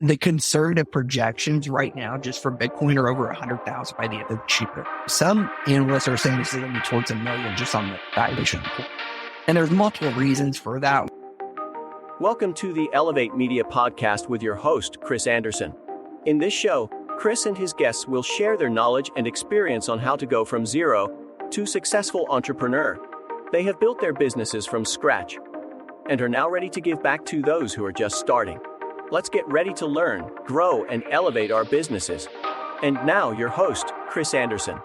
The conservative projections right now, just for Bitcoin, are over 100,000 by the end of this year. Some analysts are saying this is going to be towards 1 million just on the valuation. And there's multiple reasons for that. Welcome to the Elevate Media Podcast with your host, Chris Anderson. In this show, Chris and his guests will share their knowledge and experience on how to go from zero to successful entrepreneur. They have built their businesses from scratch and are now ready to give back to those who are just starting. Let's get ready to learn, grow, and elevate our businesses. And now, your host, Chris Anderson.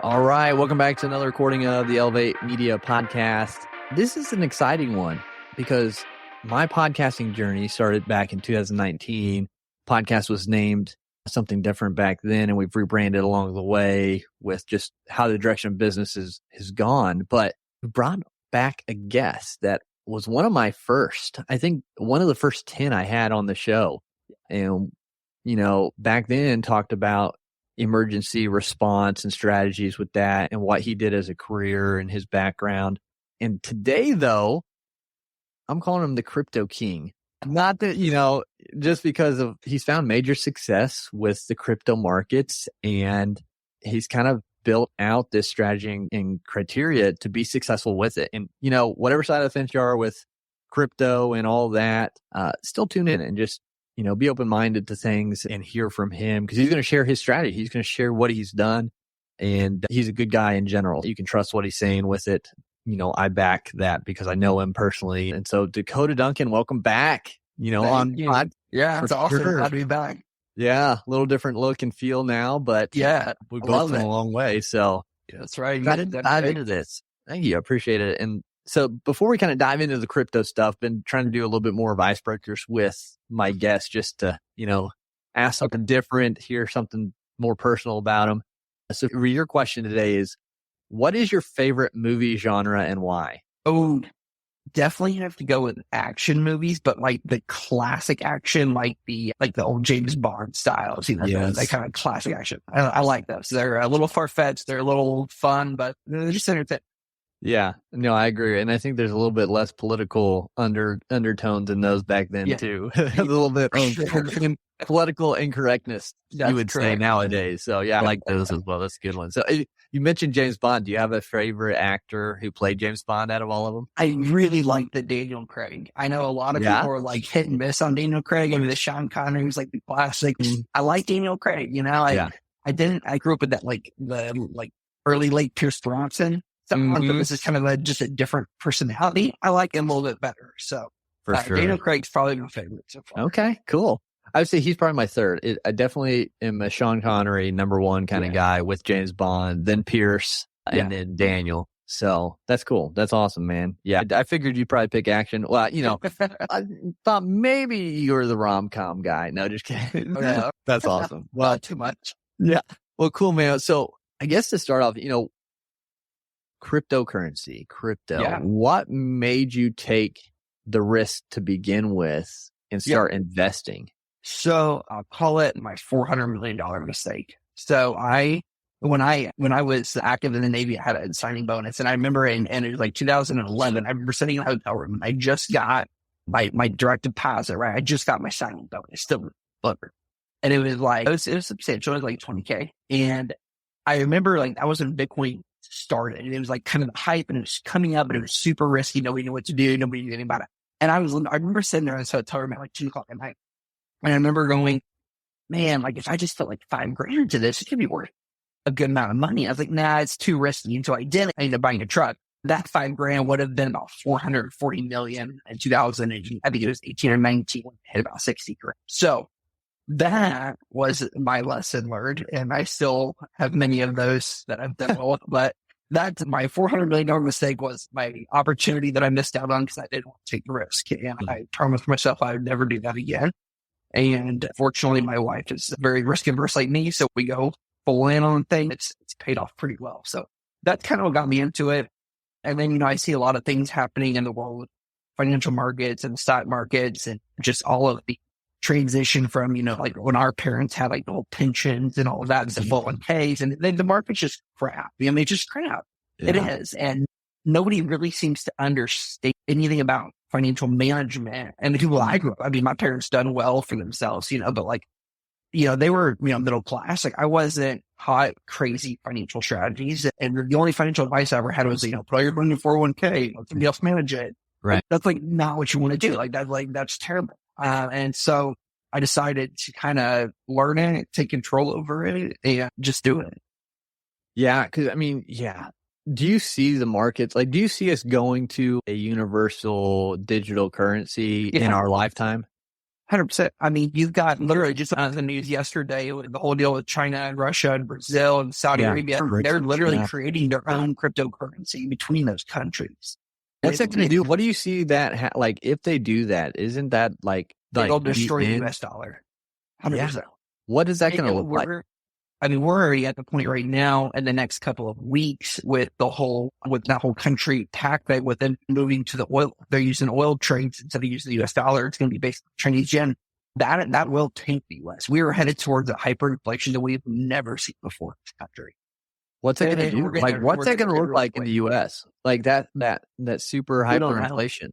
All right, welcome back to another recording of the Elevate Media Podcast. This is an exciting one because my podcasting journey started back in 2019. Podcast was named something different back then, and we've rebranded along the way with just how the direction of business has gone. But we brought back a guest that was one of my first, I think one of the first 10 I had on the show. And, you know, back then talked about emergency response and strategies with that and what he did as a career and his background. And today, though, I'm calling him the crypto king. Not that, you know, just because of he's found major success with the crypto markets and he's kind of built out this strategy and criteria to be successful with it. And, you know, whatever side of the fence you are with crypto and all that, still tune in and just, you know, be open-minded to things and hear from him because he's going to share his strategy. He's going to share what he's done. And he's a good guy in general. You can trust what he's saying with it. You know, I back that because I know him personally. And so Dakota Duncan, welcome back, you know, Thank you. on Yeah, it's awesome. sure. Glad to be back. Yeah, a little different look and feel now, but Yeah, we've I both love come it. a long way. So Yeah, that's right. dive into this. Thank you. I appreciate it. And so before we kind of dive into the crypto stuff, been trying to do a little bit more of icebreakers with my guests just to, you know, ask something different, hear something more personal about them. So your question today is, what is your favorite movie genre and why? Oh, definitely have to go with action movies, but like the classic action, like the old James Bond styles, you know, Yes. that kind of classic action. I like those. They're a little far-fetched. They're a little fun, but they're just entertaining. Yeah, no, I agree. And I think there's a little bit less political undertones in those back then too. A little bit of political incorrectness, That's you would say correct. nowadays. So yeah, I like those as well. That's a good one. So you mentioned James Bond. Do you have a favorite actor who played James Bond out of all of them? I really like the Daniel Craig. I know a lot of Yeah? people are like hit and miss on Daniel Craig. I mean, the Sean Connery was like the classic. I like Daniel Craig, you know, I grew up with that, like the early late Pierce Brosnan. So this is kind of just a different personality. I like him a little bit better. So For sure. Daniel Craig's probably my favorite so far. Okay, cool. I would say he's probably my third. I definitely am a Sean Connery number one kind of guy with James Bond, then Pierce, and then Daniel. So that's cool. That's awesome, man. Yeah, I figured you'd probably pick action. Well, you know, I thought maybe you were the rom-com guy. No, just kidding. No. That's awesome. Well, too much. Yeah. Well, cool, man. So I guess to start off, you know, crypto. Yeah. What made you take the risk to begin with and start investing? So I'll call it my $400 million mistake. So when I was active in the Navy, I had a signing bonus, and I remember and it was like 2011. I remember sitting in a hotel room. I just got my direct deposit, right? I just got my signing bonus, still delivered, and it was like it was substantial. It was like $20K, and I remember like that was when Bitcoin started, and it was like kind of the hype, and it was coming up, and it was super risky. Nobody knew what to do. Nobody knew anything about it. And I remember sitting there in this hotel room at like 2:00 at night, and I remember going, man, like if I just put like $5,000 into this, it could be worth a good amount of money. I was like, nah, it's too risky. And so I ended up buying a truck. That $5,000 would have been about $440 million in 2000. I think it was 18 or 19 when it hit about $60,000. So that was my lesson learned. And I still have many of those that I've done well with, but that's my $400 million mistake was my opportunity that I missed out on because I didn't want to take the risk. And I promised myself I would never do that again. And fortunately, my wife is very risk averse like me. So we go full in on things. It's paid off pretty well. So that's kind of what got me into it. And then, you know, I see a lot of things happening in the world, financial markets and stock markets, and just all of the transition from, you know, like when our parents had like the whole pensions and all of that, and the 401ks, and then the market's just crap. I mean, it's just crap. Yeah. It is. And nobody really seems to understand anything about financial management and the people I grew up. I mean, my parents done well for themselves, but like, they were, middle class. Like I wasn't hot, crazy financial strategies. And the only financial advice I ever had was, put all your money in 401k, let somebody else manage it. Right. That's like not what you want to do. That's terrible. And so I decided to kind of learn it, take control over it, and just do it. Yeah. Cause do you see the markets? Like, do you see us going to a universal digital currency in our lifetime? 100%. I mean, you've got literally just on the news yesterday, the whole deal with China and Russia and Brazil and Saudi Arabia. They're literally creating their own cryptocurrency between those countries. What's that going to do? What do you see that, if they do that, isn't that they'll destroy the US dollar? 100%. Yeah. What is that going to look like? I mean, we're already at the point right now in the next couple of weeks with that whole country tactic with them moving to the oil. They're using oil trades instead of using the US dollar. It's going to be based on Chinese yen. That will tank the US. We are headed towards a hyperinflation that we've never seen before in this country. What's that going to do? What's that going to look like in the US? Like that super hyperinflation.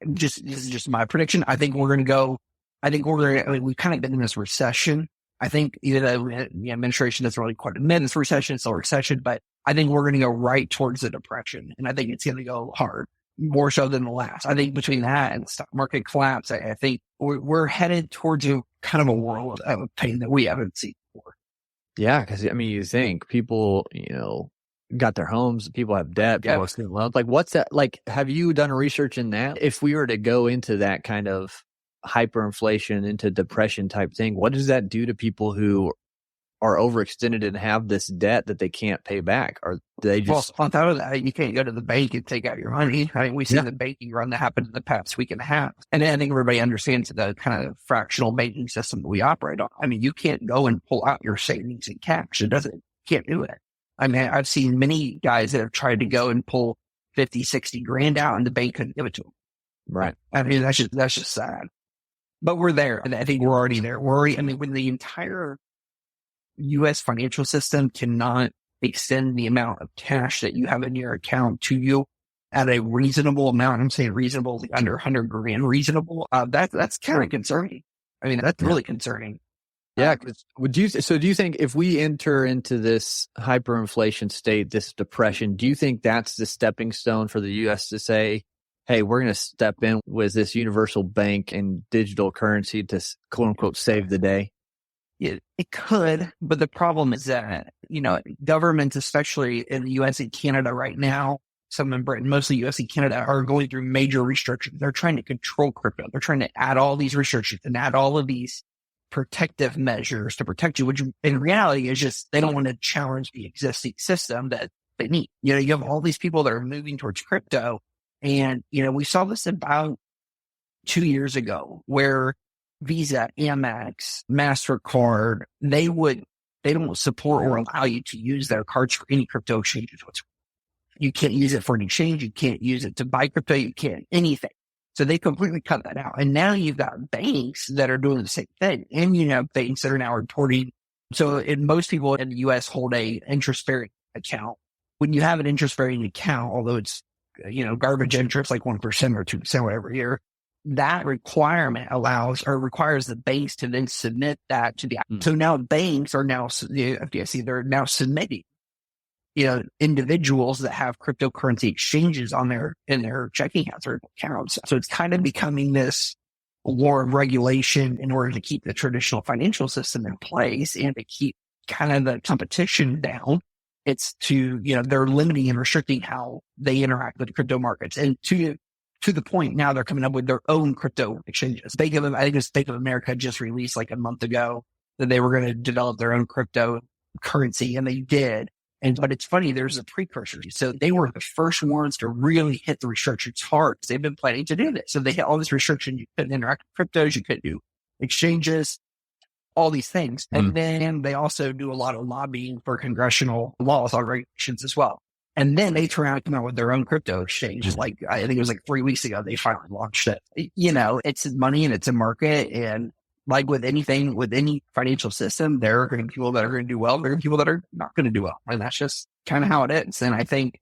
This is just my prediction. I think we've kind of been in this recession. I think either the administration doesn't really quite admit it's recession, it's a recession, but I think we're going to go right towards the depression. And I think it's going to go hard, more so than the last. I think between that and the stock market collapse, I think we're headed towards a kind of a world of pain that we haven't seen before. Yeah. Because, you think people, got their homes, people have debt, people have student loans. Like, what's that? Like, have you done research in that? If we were to go into that kind of hyperinflation, into depression type thing, what does that do to people who are overextended and have this debt that they can't pay back? Or do they just... Well, on top of that, you can't go to the bank and take out your money. I mean, we see the banking run that happened in the past week and a half. And I think everybody understands the kind of fractional banking system that we operate on. I mean, you can't go and pull out your savings in cash. Can't do it. I mean, I've seen many guys that have tried to go and pull 50, 60 grand out and the bank couldn't give it to them. Right. I mean, that's just sad. But we're there. And I think we're already there. When the entire U.S. financial system cannot extend the amount of cash that you have in your account to you at a reasonable amount, I'm saying reasonable, like under 100 grand reasonable, that's kind of concerning. I mean, that's really concerning. Yeah. Do you think if we enter into this hyperinflation state, this depression, do you think that's the stepping stone for the U.S. to say, hey, we're going to step in with this universal bank and digital currency to quote unquote save the day? It could, but the problem is that, governments, especially in the US and Canada right now, some in Britain, mostly US and Canada, are going through major restrictions. They're trying to control crypto. They're trying to add all these restrictions and add all of these protective measures to protect you, which in reality is just, they don't want to challenge the existing system that they need. You have all these people that are moving towards crypto. And, we saw this about 2 years ago where Visa, Amex, MasterCard, they don't support or allow you to use their cards for any crypto exchanges whatsoever. You can't use it for an exchange. You can't use it to buy crypto. You can't anything. So they completely cut that out. And now you've got banks that are doing the same thing. And banks that are now reporting. So most people in the US hold a interest-bearing account. When you have an interest-bearing account, although it's garbage interest, like 1% or 2%, whatever year, that requirement requires the banks to then submit that to the, so now banks are now, the FDIC, they're now submitting, individuals that have cryptocurrency exchanges in their checking accounts. So it's kind of becoming this war of regulation in order to keep the traditional financial system in place and to keep kind of the competition down. It's to, they're limiting and restricting how they interact with the crypto markets. And to the point now they're coming up with their own crypto exchanges. I think it was Bank of America just released like a month ago that they were going to develop their own crypto currency, and they did. But it's funny, there's a precursor. So they were the first ones to really hit the restrictions hard because they've been planning to do this. So they hit all this restriction. You couldn't interact with cryptos. You couldn't do exchanges, all these things. And then they also do a lot of lobbying for congressional laws on regulations as well. And then they turn around and come out with their own crypto exchange. Like, I think it was like 3 weeks ago, they finally launched it. It's money and it's a market. And like with anything, with any financial system, there are going to be people that are going to do well. There are people that are not going to do well. And that's just kind of how it is. And I think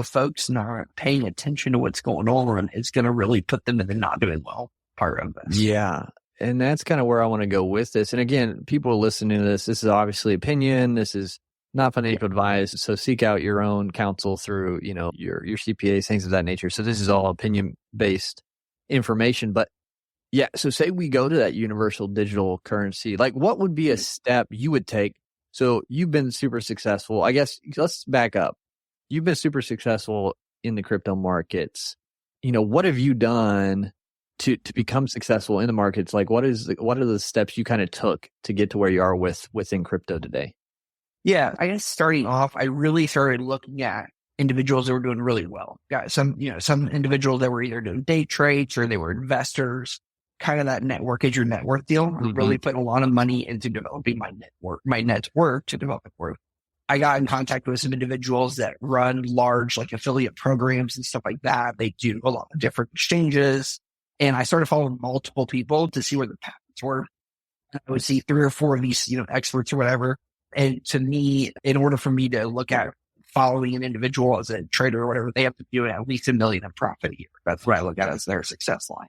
folks not paying attention to what's going on is going to really put them in the not doing well part of this. Yeah. And that's kind of where I want to go with this. And again, people listening to this is obviously opinion. This is not financial advice. So seek out your own counsel through, your CPAs, things of that nature. So this is all opinion based information. But yeah, so say we go to that universal digital currency, like what would be a step you would take? So you've been super successful. I guess let's back up. You've been super successful in the crypto markets. What have you done to become successful in the markets? Like what are the steps you kind of took to get to where you are within crypto today? Yeah, I guess starting off, I really started looking at individuals that were doing really well. Got some individuals that were either doing day trades or they were investors. Kind of that network is your net worth deal. Mm-hmm. Really putting a lot of money into developing my network to develop network. I got in contact with some individuals that run large like affiliate programs and stuff like that. They do a lot of different exchanges. And I started following multiple people to see where the patterns were. I would see 3 or 4 of these, experts or whatever. And to me, in order for me to look at following an individual as a trader or whatever, they have to do at least $1 million in profit a year. That's what I look at as their success line.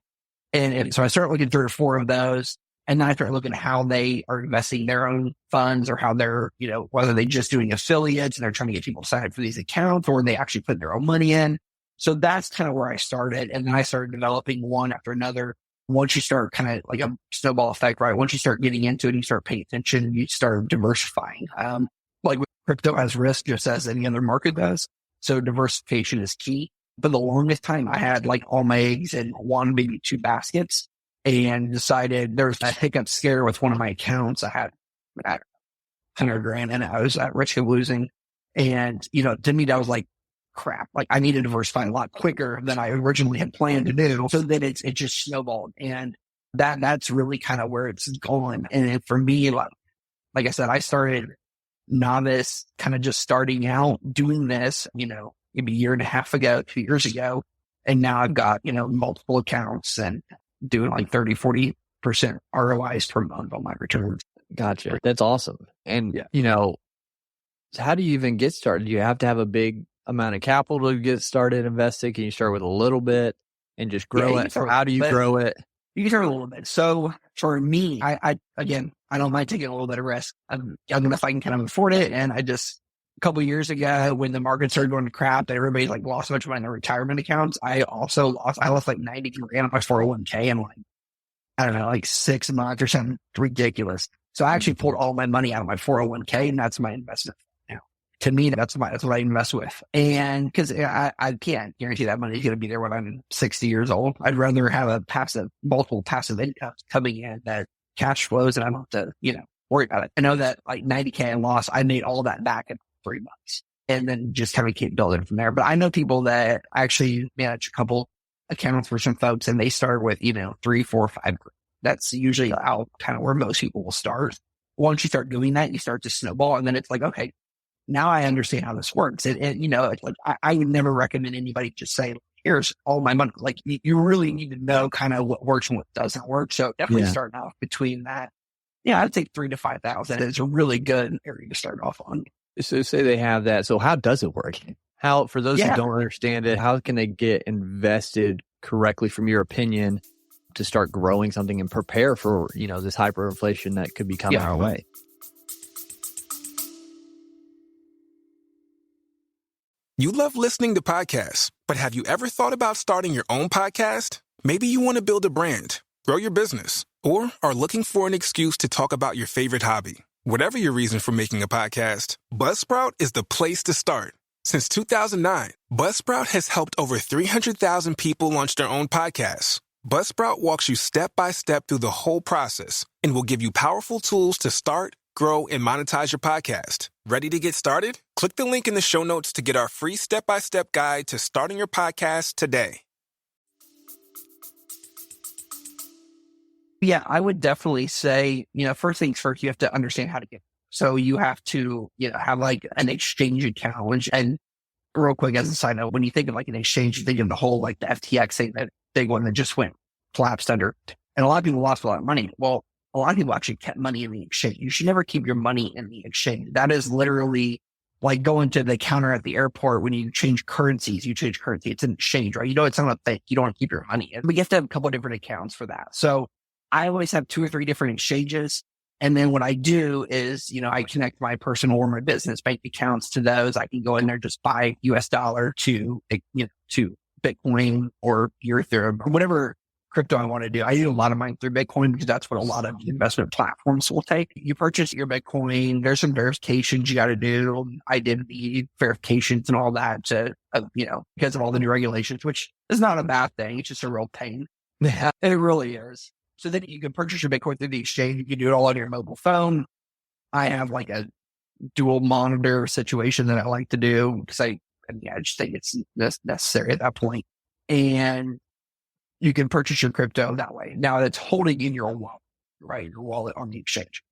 And so I started looking at 3 or 4 of those. And then I started looking at how they are investing their own funds or how they're, whether they're just doing affiliates and they're trying to get people to sign up for these accounts or they actually put their own money in. So that's kind of where I started. And then I started developing one after another. Once you start kind of like a snowball effect, right? Once you start getting into it and you start paying attention, you start diversifying. Like with crypto has risk just as any other market does. So diversification is key. But the longest time I had like all my eggs in 1, maybe 2 baskets and decided there was a hiccup scare with one of my accounts. I had $100,000 and I was at risk of losing. And, to me, that was like, crap. Like I need to diversify a lot quicker than I originally had planned to do. So then it just snowballed. And that's really kind of where it's going. And for me, like I said, I started novice, kind of just starting out doing this, maybe 1.5 years ago, 2 years ago. And now I've got, multiple accounts and doing like 30-40% ROIs per month on my returns. Gotcha. That's awesome. And, how do you even get started? Do you have to have a big amount of capital to get started investing? Can you start with a little bit and just grow it? How do you grow it? You can start a little bit. So for me, I don't mind taking a little bit of risk. I'm young enough I can kind of afford it. And a couple of years ago when the market started going to crap and everybody like lost a bunch of money in their retirement accounts, I lost like $90,000 on my 401k in like, I don't know, like 6 months or something ridiculous. So I actually pulled all my money out of my 401k and that's my investment. To me, that's what I invest with. And because I can't guarantee that money is going to be there when I'm 60 years old. I'd rather have multiple passive incomes coming in that cash flows and I don't have to, worry about it. I know that like $90,000 in loss, I made all that back in 3 months and then just kind of keep building from there. But I know people that actually manage a couple accounts for some folks and they start with, 3, 4, 5. That's usually how kind of where most people will start. Once you start doing that, you start to snowball and then it's like, okay, now I understand how this works. And it's like, I would never recommend anybody just say, here's all my money. Like you really need to know kind of what works and what doesn't work. So definitely starting off between that. Yeah, I'd say 3,000 to 5,000 is a really good area to start off on. So say they have that. So how does it work? How, for those who don't understand it, how can they get invested correctly from your opinion to start growing something and prepare for, this hyperinflation that could be coming our way? You love listening to podcasts, but have you ever thought about starting your own podcast? Maybe you want to build a brand, grow your business, or are looking for an excuse to talk about your favorite hobby. Whatever your reason for making a podcast, Buzzsprout is the place to start. Since 2009, Buzzsprout has helped over 300,000 people launch their own podcasts. Buzzsprout walks you step by step through the whole process and will give you powerful tools to start, grow, and monetize your podcast. Ready to get started? Click the link in the show notes to get our free step-by-step guide to starting your podcast today. Yeah, I would definitely say, first things first, you have to understand how to get. So you have to, have like an exchange account. And real quick, as a side note, when you think of like an exchange, you think of the whole, like the FTX thing, that big one that just collapsed under. And a lot of people lost a lot of money. Well, a lot of people actually kept money in the exchange. You should never keep your money in the exchange. That is literally like going to the counter at the airport when you change currencies, you change currency. It's an exchange, right? You know, it's not a thing. You don't want to keep your money in. But you have to have a couple of different accounts for that. So I always have 2 or 3 different exchanges. And then what I do is, I connect my personal or my business bank accounts to those. I can go in there, just buy US dollar to Bitcoin or Ethereum or whatever crypto I want to do. I do a lot of mine through Bitcoin because that's what a lot of investment platforms will take. You purchase your Bitcoin, there's some verifications you got to do, identity verifications and all that to, because of all the new regulations, which is not a bad thing. It's just a real pain. Yeah, it really is. So then you can purchase your Bitcoin through the exchange. You can do it all on your mobile phone. I have like a dual monitor situation that I like to do because I just think it's necessary at that point. And you can purchase your crypto that way. Now it's holding in your wallet, right? Your wallet on the exchange.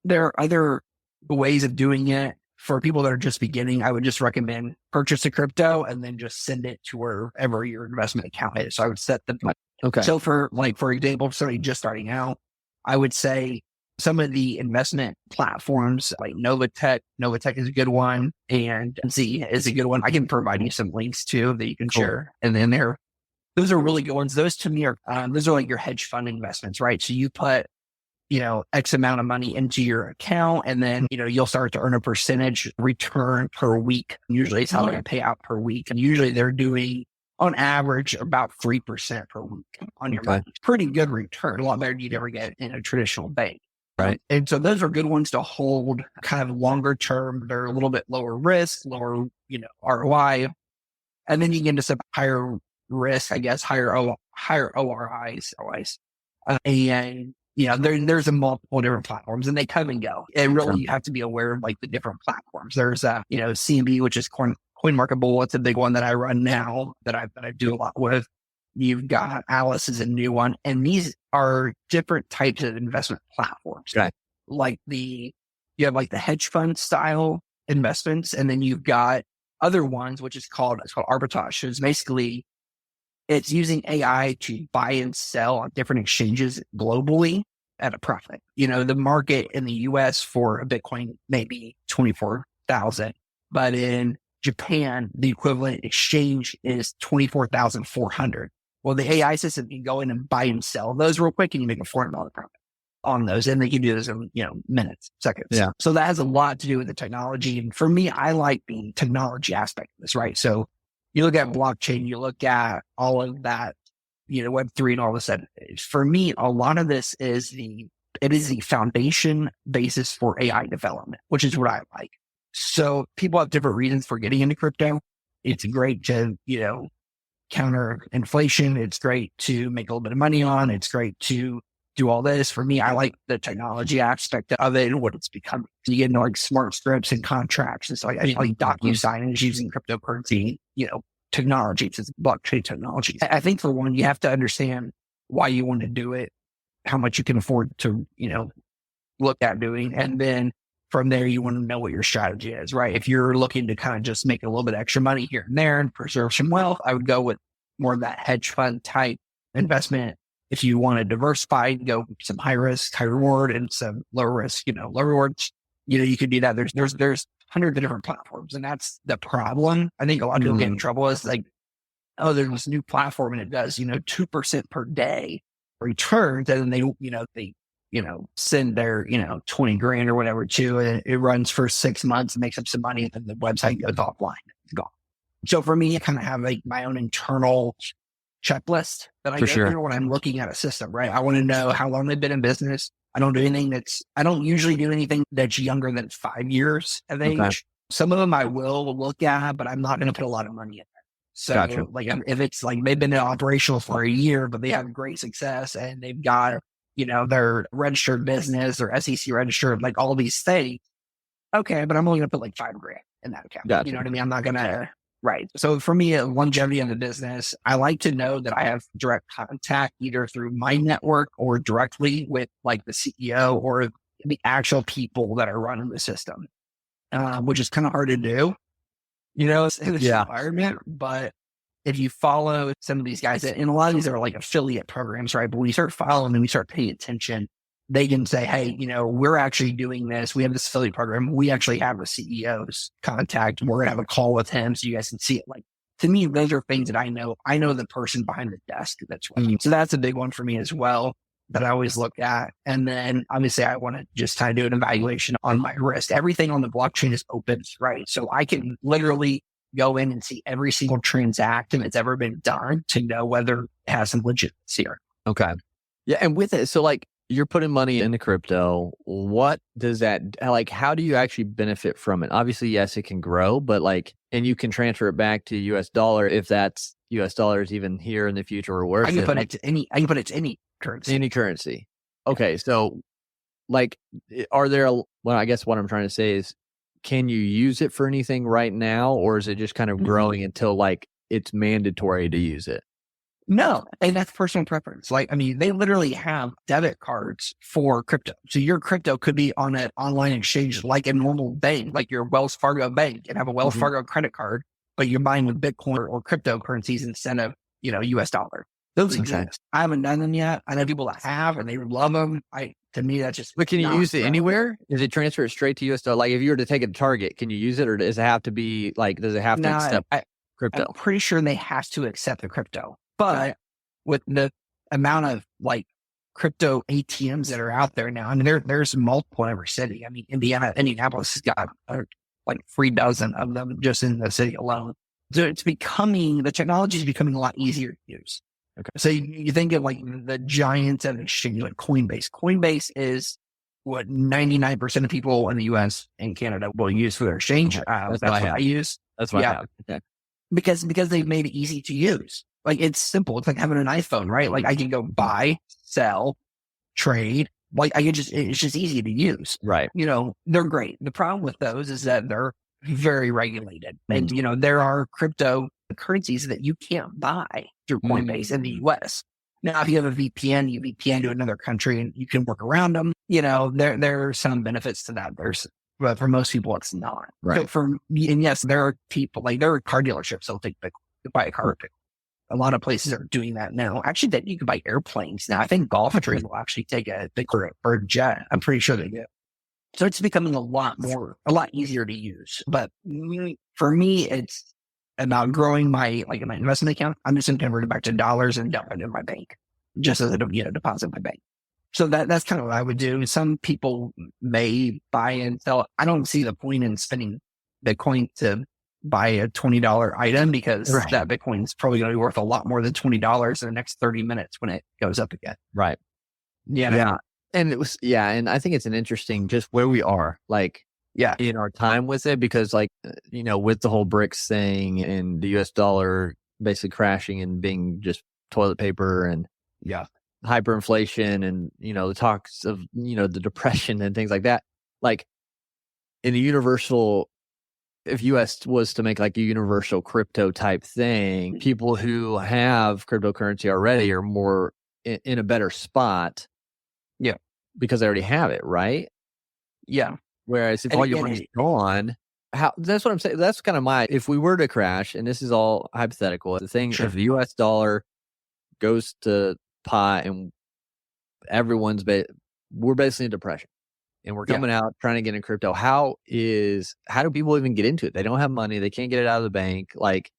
There are other ways of doing it. For people that are just beginning, I would just recommend purchase a crypto and then just send it to wherever your investment account is. So I would set the, Okay. So for example, somebody just starting out, I would say some of the investment platforms like Novatech is a good one, and Z is a good one. I can provide you some links too that you can share. And then those are really good ones. Those to me are, those are like your hedge fund investments, right? So you put, X amount of money into your account, and then, you'll start to earn a percentage return per week. Usually it's how they pay out per week. And usually they're doing on average about 3% per week on your money. It's pretty good return. A lot better than you'd ever get in a traditional bank. Right. And so those are good ones to hold kind of longer term. They're a little bit lower risk, lower, ROI. And then you get into some higher risk, I guess, higher ORIs. And, there's a multiple different platforms and they come and go. And really, you have to be aware of like the different platforms. There's, CMB, which is CoinMarketable. It's a big one that I run now that I do a lot with. You've got Alice is a new one. And these are different types of investment platforms. Right. You have like the hedge fund style investments. And then you've got other ones, which is called arbitrage. It's basically, it's using AI to buy and sell on different exchanges globally at a profit. The market in the US for a Bitcoin may be 24,000, but in Japan, the equivalent exchange is 24,400. Well, the AI system can go in and buy and sell those real quick and you make a $400 profit on those. And they can do this in, minutes, seconds. Yeah. So that has a lot to do with the technology. And for me, I like the technology aspect of this, right? So you look at blockchain, you look at all of that, Web3 and all this. For me, a lot of this is the foundation basis for AI development, which is what I like. So people have different reasons for getting into crypto. It's great to, counter inflation. It's great to make a little bit of money on. It's great to do all this. For me, I like the technology aspect of it and what it's becoming. You get into like smart scripts and contracts. It's like DocuSign is using cryptocurrency, technology, it's blockchain technology. I think for one, you have to understand why you want to do it, how much you can afford to, look at doing. And then from there, you want to know what your strategy is, right? If you're looking to kind of just make a little bit extra money here and there and preserve some wealth, I would go with more of that hedge fund type investment. If you want to diversify, go some high risk, high reward, and some low risk, low rewards, you could do that. There's hundreds of different platforms, and that's the problem. I think a lot of people get in trouble is like, oh, there's this new platform and it does, 2% per day returns. And then they send their, 20 grand or whatever to it. It runs for 6 months, makes up some money, and then the website goes offline. It's gone. So for me, I kind of have like my own internal checklist that I go through when I'm looking at a system, right? I want to know how long they've been in business. I don't usually do anything that's younger than 5 years of age. Okay. Some of them I will look at, but I'm not going to put a lot of money in there. So like if it's like they've been operational for a year, but they have great success and they've got, their registered business, their SEC registered, like all these things. Okay. But I'm only going to put like $5 grand in that account. Gotcha. You know what I mean? I'm not going to, right. So for me, longevity in the business, I like to know that I have direct contact either through my network or directly with like the CEO or the actual people that are running the system, which is kind of hard to do, in this environment. But if you follow some of these guys, and a lot of these are like affiliate programs, right? But when you start following them, you start paying attention, they can say, hey, we're actually doing this. We have this affiliate program. We actually have the CEO's contact. We're going to have a call with him so you guys can see it. Like, to me, those are things that I know. I know the person behind the desk that's running. So that's a big one for me as well that I always look at. And then obviously I want to just kind of do an evaluation on my risk. Everything on the blockchain is open, right? So I can literally go in and see every single transaction that's ever been done to know whether it has some legitimacy here. Okay. Yeah. And with it, so like you're putting money into crypto. What does that, like, how do you actually benefit from it? Obviously, yes, it can grow, but like, and you can transfer it back to US dollar if that's US dollars even here in the future or worse. I can put it to any currency. Any currency. Okay. So like, are there, well, I guess what I'm trying to say is, can you use it for anything right now? Or is it just kind of growing until like it's mandatory to use it? No, and that's personal preference. Like, I mean, they literally have debit cards for crypto. So your crypto could be on an online exchange like a normal bank, like your Wells Fargo bank, and have a Wells Fargo credit card, but you're buying with Bitcoin or cryptocurrencies instead of, US dollar. Those exist. I haven't done them yet. I know people that have, and they love them. To me, that's just. But can you use it anywhere? Is it transfer it straight to US dollar? Like if you were to take it to Target, can you use it, or does it have to be like? Does it have to accept crypto? I'm pretty sure they have to accept the crypto. But with the amount of like crypto ATMs that are out there now, I mean, there's multiple in every city. I mean, Indianapolis has got like 3 dozen of them just in the city alone. So the technology is becoming a lot easier to use. Okay. So you think of like the giants of exchange, like Coinbase. Coinbase is what 99% of people in the US and Canada will use for their exchange. That's what I use. That's what I have. Okay. Because they've made it easy to use. Like it's simple. It's like having an iPhone, right? Like I can go buy, sell, trade. Like it's just easy to use. Right. They're great. The problem with those is that they're very regulated. And, there are cryptocurrencies that you can't buy through Coinbase in the US. Now, if you have a VPN, you VPN to another country and you can work around them. There are some benefits to that. But for most people, it's not. Right. So and yes, there are people like there are car dealerships that'll take Bitcoin to buy a car. A lot of places are doing that now. Actually, that you can buy airplanes now. I think Golf Train will actually take a Bitcoin or a jet. I'm pretty sure they do. So it's becoming a lot easier to use. But for me, it's about growing my investment account. I'm just going to convert it back to dollars and dump it in my bank, just as a deposit in my bank. So that's kind of what I would do. Some people may buy and sell. I don't see the point in spending Bitcoin to buy a $20 item because that Bitcoin is probably going to be worth a lot more than $20 in the next 30 minutes when it goes up again. Right. Yeah. And and I think it's an interesting just where we are, like, in our time with it, because like, with the whole BRICS thing and the US dollar basically crashing and being just toilet paper and hyperinflation and, the talks of, the depression and things like that, like in a universal, if US was to make like a universal crypto type thing, people who have cryptocurrency already are more in a better spot. Yeah. Because they already have it, right? Yeah. Whereas if all your money's gone, that's what I'm saying. That's kind of if we were to crash, and this is all hypothetical, the thing, if the US dollar goes to pot and we're basically in depression and we're coming out trying to get in crypto. How do people even get into it? They don't have money. They can't get it out of the bank. Like,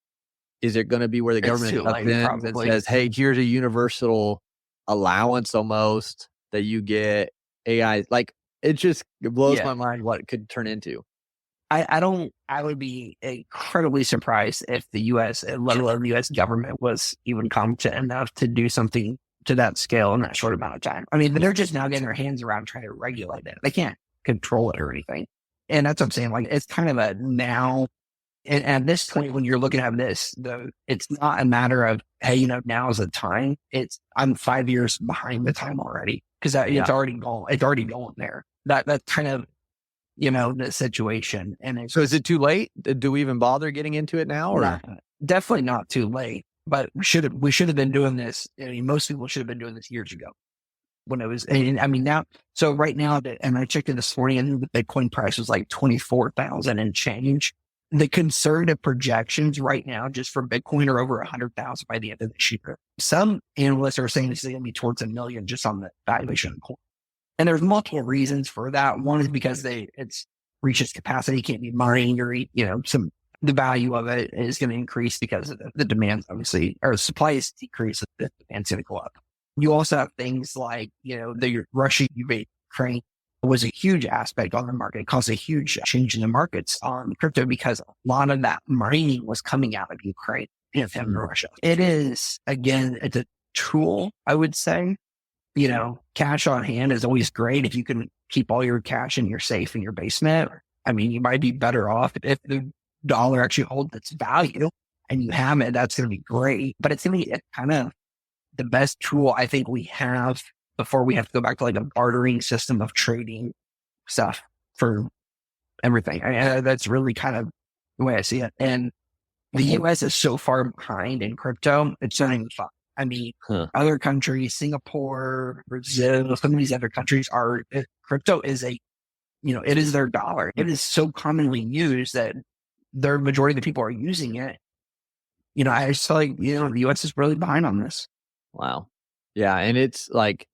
is it going to be where the government comes in and says, hey, here's a universal allowance almost that you get AI? Like, it just blows my mind what it could turn into. I would be incredibly surprised if the US, let alone the US government, was even competent enough to do something to that scale in that short amount of time. I mean, they're just now getting their hands around trying to regulate it. They can't control it or anything. And that's what I'm saying. Like, it's kind of a now, and at this point, when you're looking at this, it's not a matter of, hey, now is the time. I'm 5 years behind the time already because it's already gone. It's already going there. That's kind of, the situation. And so is it too late? Do we even bother getting into it now? Or definitely not too late, but we should have been doing this. I mean, most people should have been doing this years ago when it was, and I mean, now, so right now, and I checked it this morning, and the Bitcoin price was like 24,000 and change. The conservative projections right now, just for Bitcoin, are over 100,000 by the end of this year. Some analysts are saying it's going to be towards 1 million just on the valuation of coin. And there's multiple reasons for that. One is because it's reached its capacity, can't be mined, or, the value of it is going to increase because of the demand, obviously, or supply is decreased, the demand's going to go up. You also have things like, the Russia Ukraine was a huge aspect on the market. It caused a huge change in the markets on crypto because a lot of that mining was coming out of Ukraine and Russia. It is, again, it's a tool, I would say. Cash on hand is always great if you can keep all your cash in your safe in your basement. I mean, you might be better off if the dollar actually holds its value and you have it. That's going to be great, but it's going to be kind of the best tool I think we have before we have to go back to like a bartering system of trading stuff for everything. That's really kind of the way I see it. And the US is so far behind in crypto, it's not even fun. I mean, other countries, Singapore, Brazil, some of these other countries crypto is it is their dollar. It is so commonly used that the majority of the people are using it. I just feel like, the US is really behind on this. Wow. Yeah. And it's like,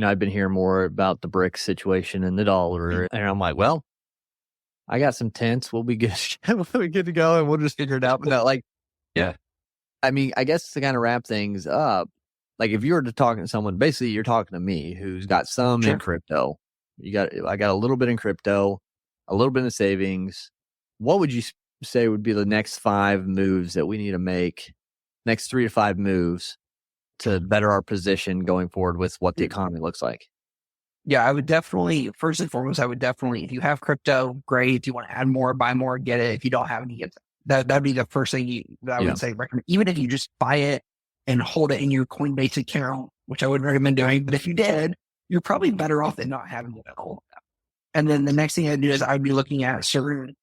I've been hearing more about the BRICS situation and the dollar. And I'm like, well, I got some tents. We'll be good. We'll be good to go and we'll just figure it out. But no, yeah. I mean, I guess to kind of wrap things up, like if you were to talk to someone, basically you're talking to me who's got some in crypto. I got a little bit in crypto, a little bit in savings. What would you say would be the next 5 moves that we need to make, next 3 to 5 moves to better our position going forward with what the economy looks like? Yeah, I would definitely, first and foremost, if you have crypto, great. If you want to add more, buy more, get it. If you don't have any, that'd be the first thing that I would say recommend. Even if you just buy it and hold it in your Coinbase account, which I wouldn't recommend doing, but if you did, you're probably better off than not having it at all. And then the next thing I'd do is I'd be looking at certain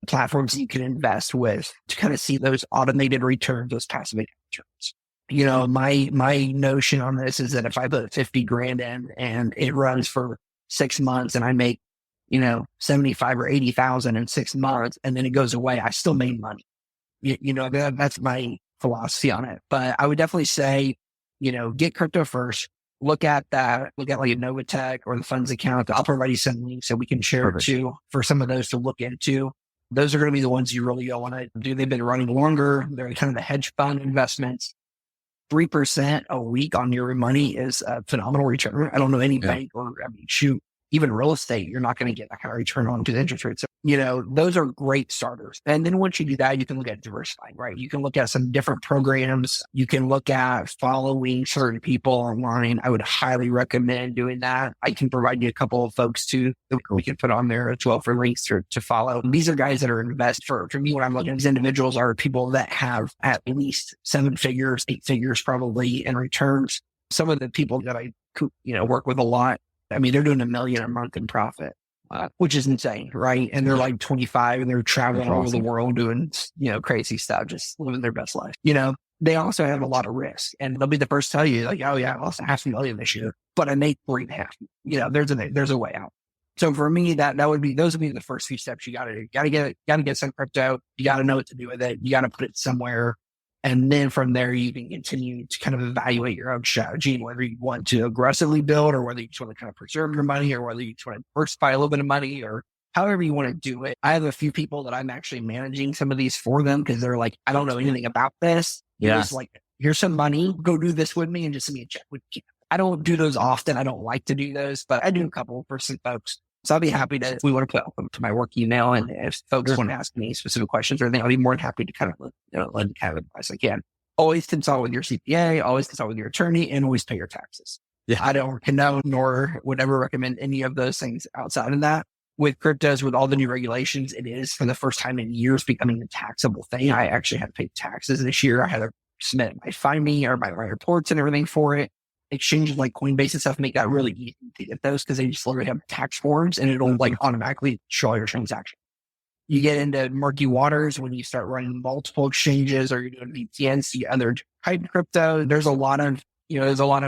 platforms you can invest with to kind of see those automated returns, those passive returns. My notion on this is that if I put 50 grand in and it runs for 6 months and I make, 75 or 80,000 in 6 months and then it goes away, I still made money. That's my philosophy on it. But I would definitely say, get crypto first. Look at that. Look at like a Novatech or the funds account. I'll provide you some links so we can share it too for some of those to look into. Those are going to be the ones you really don't want to do. They've been running longer. They're kind of the hedge fund investments. 3% a week on your money is a phenomenal return. I don't know any bank or even real estate, you're not going to get that kind of return on to the interest rate. So, those are great starters. And then once you do that, you can look at diversifying, right? You can look at some different programs. You can look at following certain people online. I would highly recommend doing that. I can provide you a couple of folks too that we can put on there as well for links to follow. These are guys that are invest for me. What I'm looking at, these individuals are people that have at least 7 figures, 8 figures probably in returns. Some of the people that I work with a lot, I mean, they're doing $1 million a month in profit, which is insane, right? And they're like 25 and they're traveling all over the world doing, crazy stuff, just living their best life. They also have a lot of risk and they'll be the first to tell you like, oh yeah, I lost $500,000 this year, but I made 3.5. There's a way out. So for me, those would be the first few steps you gotta get some crypto. You gotta know what to do with it. You gotta put it somewhere. And then from there, you can continue to kind of evaluate your own strategy, whether you want to aggressively build or whether you just want to kind of preserve your money or whether you just want to diversify a little bit of money or however you want to do it. I have a few people that I'm actually managing some of these for them because they're like, I don't know anything about this. Yeah. Just like, here's some money, go do this with me and just send me a check. I don't do those often. I don't like to do those, but I do a couple for some folks. So I'll be happy to, if we want to put them to my work email and if folks want to ask me specific questions or anything, I'll be more than happy to kind of, lend kind of advice I can. Always consult with your CPA, always consult with your attorney, and always pay your taxes. Yeah. I don't condone nor would ever recommend any of those things outside of that. With cryptos, with all the new regulations, it is for the first time in years becoming a taxable thing. I actually had to pay taxes this year. I had to submit my FIME or my reports and everything for it. Exchanges like Coinbase and stuff make that really easy to get those because they just literally have tax forms and it'll like automatically show all your transactions. You get into murky waters when you start running multiple exchanges or you're doing VPNs, other type of crypto. There's a lot of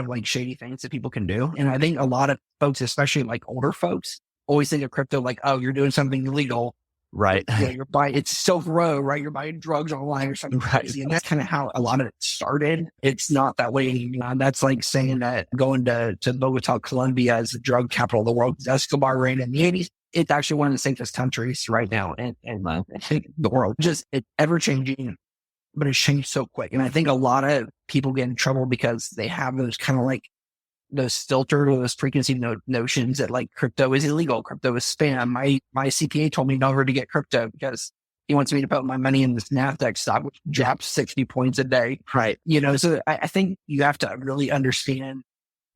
like shady things that people can do. And I think a lot of folks, especially like older folks, always think of crypto like, oh, you're doing something illegal. Right. You're buying, it's Silk Road, right? You're buying drugs online or something crazy. And that's kind of how a lot of it started. It's not that way anymore. That's like saying that going to Bogota, Colombia is the drug capital of the world. Escobar reigned in the 80s. It's actually one of the safest countries right now. And I think the world just, it's ever changing, but it's changed so quick. And I think a lot of people get in trouble because they have those kind of like those filtered or those preconceived notions that like crypto is illegal, crypto is spam. My CPA told me never to get crypto because he wants me to put my money in this NASDAQ stock, which drops 60 points a day. Right. So I think you have to really understand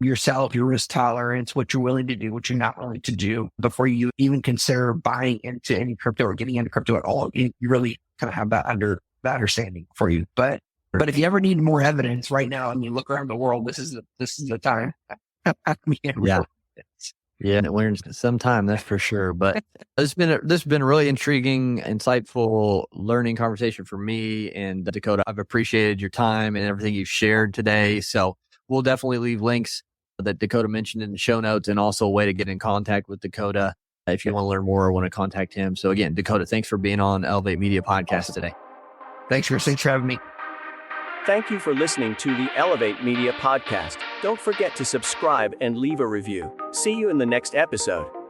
yourself, your risk tolerance, what you're willing to do, what you're not willing to do before you even consider buying into any crypto or getting into crypto at all. You really kind of have that understanding for you. But if you ever need more evidence right now and you look around the world, this is the time. Yeah, it learns some time, that's for sure. But this has been a really intriguing, insightful learning conversation for me and Dakota. I've appreciated your time and everything you've shared today. So we'll definitely leave links that Dakota mentioned in the show notes and also a way to get in contact with Dakota if you want to learn more or want to contact him. So again, Dakota, thanks for being on Elevate Media Podcast today. Thanks for having me. Thank you for listening to the Elevate Media Podcast. Don't forget to subscribe and leave a review. See you in the next episode.